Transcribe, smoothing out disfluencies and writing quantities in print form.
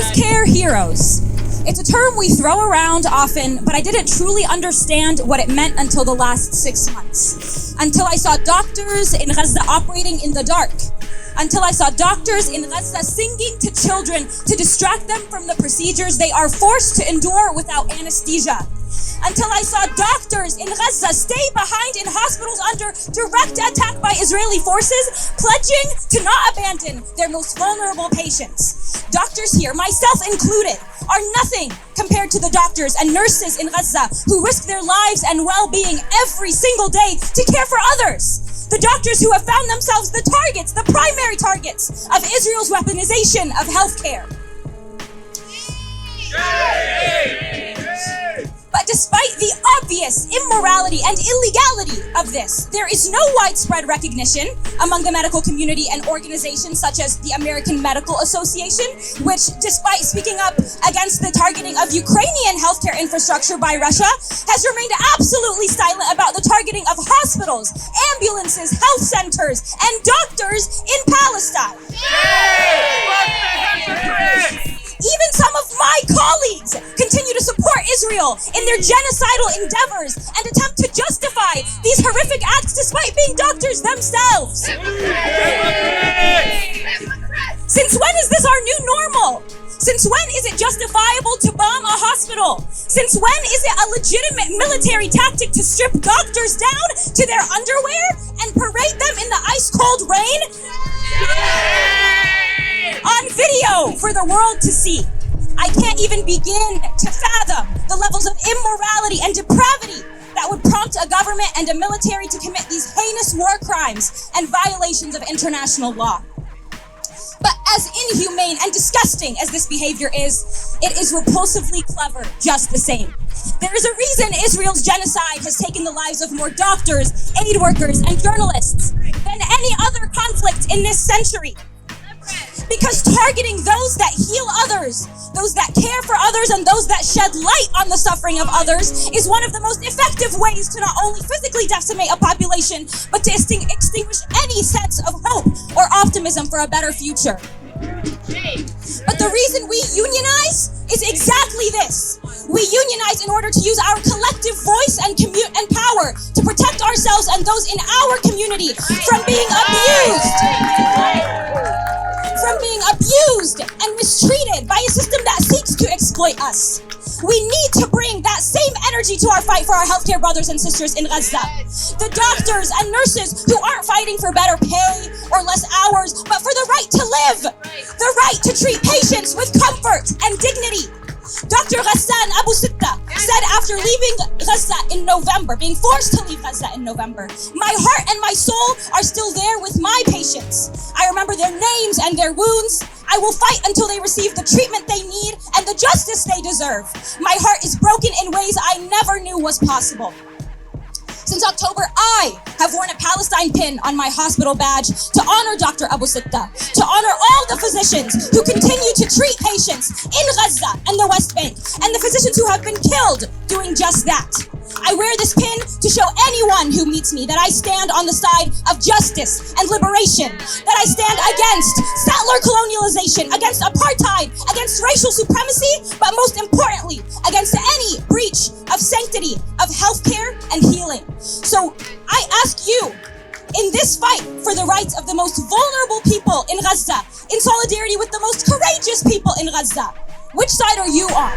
Healthcare heroes. It's a term we throw around often, but I didn't truly understand what it meant until the last 6 months. Until I saw doctors in Gaza operating in the dark. Until I saw doctors in Gaza singing to children to distract them from the procedures they are forced to endure without anesthesia. Until I saw doctors in Gaza stay behind in hospitals under direct attack by Israeli forces, pledging to not abandon their most vulnerable patients. Doctors here, myself included, are nothing compared to the doctors and nurses in Gaza who risk their lives and well-being every single day to care for others. The doctors who have found themselves the targets, the primary targets of Israel's weaponization of healthcare. But despite the obvious immorality and illegality of this, there is no widespread recognition among the medical community and organizations such as the American Medical Association, which, despite speaking up against the targeting of Ukrainian healthcare infrastructure by Russia, has remained absolutely silent about the targeting of hospitals, ambulances, health centers, and doctors in Palestine. Even some of my colleagues continue to support Israel in their genocidal endeavors and attempt to justify these horrific acts despite being doctors themselves. Since when is this our new normal? Since when is it justifiable to bomb a hospital? Since when is it a legitimate military tactic to strip doctors down to their underwear and parade them in the ice-cold rain? On video for the world to see. I can't even begin to fathom the levels of immorality and depravity that would prompt a government and a military to commit these heinous war crimes and violations of international law. But as inhumane and disgusting as this behavior is, it is repulsively clever just the same. There is a reason Israel's genocide has taken the lives of more doctors, aid workers, and journalists than any other conflict in this century. Because targeting those that heal others, those that care for others, and those that shed light on the suffering of others is one of the most effective ways to not only physically decimate a population, but to extinguish any sense of hope or optimism for a better future. But the reason we unionize is exactly this. We unionize in order to use our collective voice and power to protect ourselves and those in our community from being abused and mistreated by a system that seeks to exploit us. We need to bring that same energy to our fight for our healthcare brothers and sisters in Gaza. The doctors and nurses who aren't fighting for better pay or less hours, but for the right to live, the right to treat patients with comfort and dignity. Dr. Ghassan Abu Sitta said after leaving Gaza in November, being forced to leave Gaza in November, "My heart and my soul are still there with my patients. I remember their names and their wounds. I will fight until they receive the treatment they need and the justice they deserve. My heart is broken in ways I never knew was possible." Since October, I have worn a Palestine pin on my hospital badge to honor Dr. Abu Sitta, to honor all the physicians who continue to treat patients in Gaza and the West Bank, and the physicians who have been killed doing just that. I wear this pin to show anyone who meets me that I stand on the side of justice and liberation, that I stand against settler colonialization, against apartheid, against racial supremacy, but most importantly, against any breach of sanctity of healthcare and healing. So I ask you, in this fight for the rights of the most vulnerable people in Gaza, in solidarity with the most courageous people in Gaza, which side are you on?